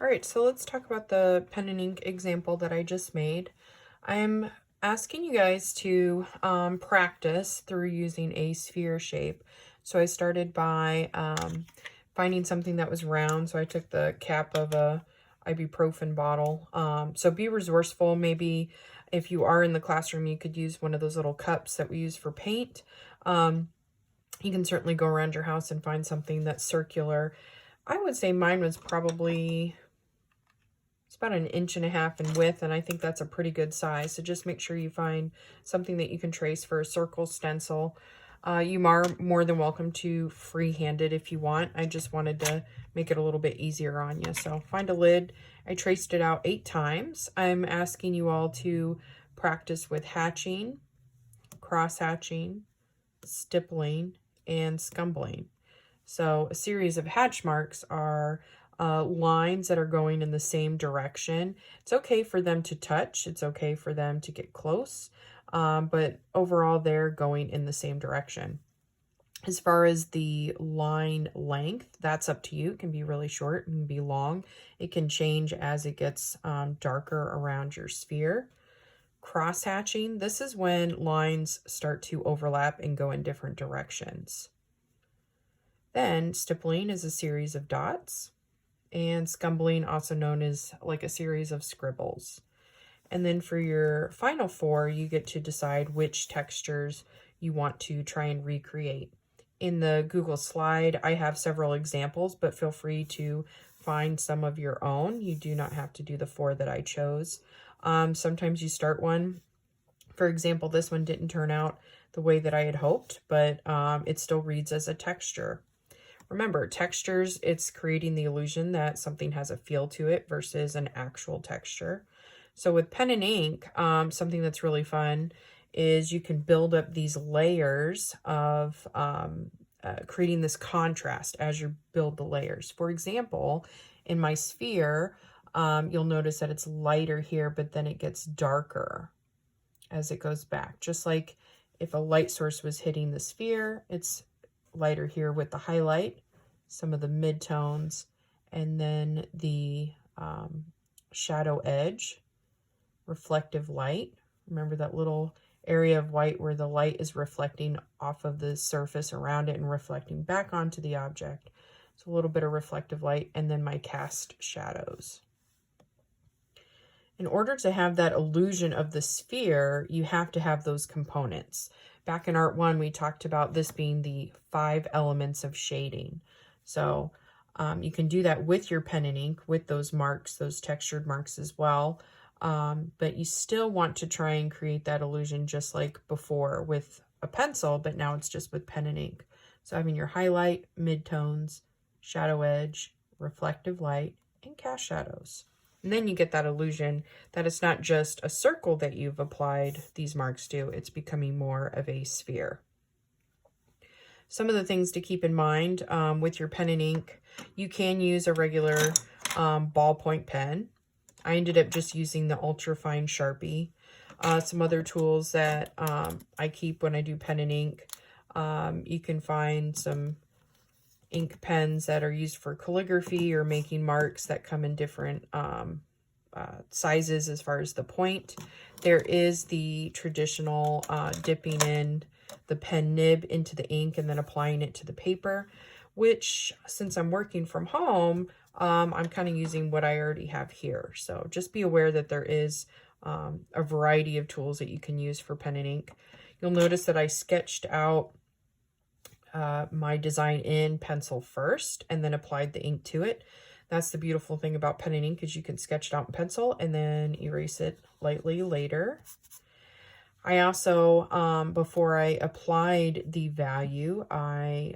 All right, so let's talk about the pen and ink example that I just made. I'm asking you guys to practice through using a sphere shape. So I started by finding something that was round. So I took the cap of a ibuprofen bottle. So be resourceful. Maybe if you are in the classroom, you could use one of those little cups that we use for paint. You can certainly go around your house and find something that's circular. I would say mine was probably, it's about 1.5 inches in width, and I think that's a pretty good size. So just make sure you find something that you can trace for a circle stencil. You are more than welcome to freehand it if you want. I just wanted to make it a little bit easier on you. So find a lid. I traced it out 8 times. I'm asking you all to practice with hatching, cross hatching, stippling, and scumbling. So a series of hatch marks are lines that are going in the same direction. It's okay for them to touch. It's okay for them to get close. But overall, they're going in the same direction. As far as the line length, that's up to you. It can be really short, it can be long. It can change as it gets darker around your sphere. Cross hatching, this is when lines start to overlap and go in different directions. Then stippling is a series of dots, and scumbling, also known as like a series of scribbles. And then for your final 4, you get to decide which textures you want to try and recreate. In the Google slide, I have several examples, but feel free to find some of your own. You do not have to do the 4 that I chose. Sometimes you start one. For example, this one didn't turn out the way that I had hoped, but it still reads as a texture. Remember, textures, it's creating the illusion that something has a feel to it versus an actual texture. So with pen and ink, something that's really fun is you can build up these layers of creating this contrast as you build the layers. For example, in my sphere, you'll notice that it's lighter here, but then it gets darker as it goes back. Just like if a light source was hitting the sphere, it's lighter here with the highlight, some of the midtones, and then the shadow edge, reflective light. Remember that little area of white where the light is reflecting off of the surface around it and reflecting back onto the object. So a little bit of reflective light, and then my cast shadows. In order to have that illusion of the sphere, you have to have those components. Back in Art 1, we talked about this being the 5 elements of shading. So you can do that with your pen and ink, with those marks, those textured marks as well. But you still want to try and create that illusion just like before with a pencil, but now it's just with pen and ink. So having your highlight, midtones, shadow edge, reflective light, and cast shadows. And then you get that illusion that it's not just a circle that you've applied these marks to, it's becoming more of a sphere. Some of the things to keep in mind with your pen and ink, you can use a regular ballpoint pen. I ended up just using the ultra fine Sharpie. Some other tools that I keep when I do pen and ink, you can find some ink pens that are used for calligraphy or making marks that come in different sizes as far as the point. There is the traditional dipping in the pen nib into the ink and then applying it to the paper, which since I'm working from home, I'm kind of using what I already have here. So just be aware that there is a variety of tools that you can use for pen and ink. You'll notice that I sketched out my design in pencil first and then applied the ink to it. That's the beautiful thing about pen and ink is you can sketch it out in pencil and then erase it lightly later. I also, before I applied the value, I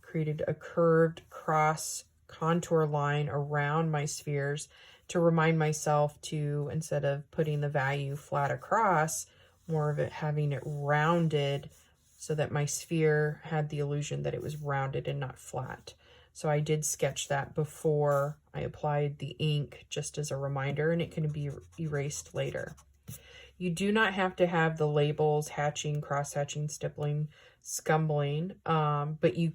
created a curved cross contour line around my spheres to remind myself to, instead of putting the value flat across, more of it having it rounded so that my sphere had the illusion that it was rounded and not flat. So I did sketch that before I applied the ink just as a reminder, and it can be erased later. You do not have to have the labels hatching, cross-hatching, stippling, scumbling, but you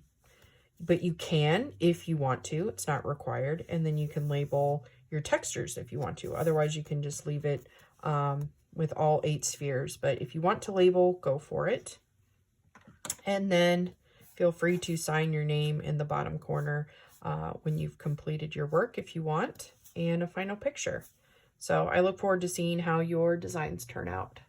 can if you want to. It's not required. And then you can label your textures if you want to. Otherwise, you can just leave it with all 8 spheres. But if you want to label, go for it. And then feel free to sign your name in the bottom corner when you've completed your work if you want, and a final picture. So I look forward to seeing how your designs turn out.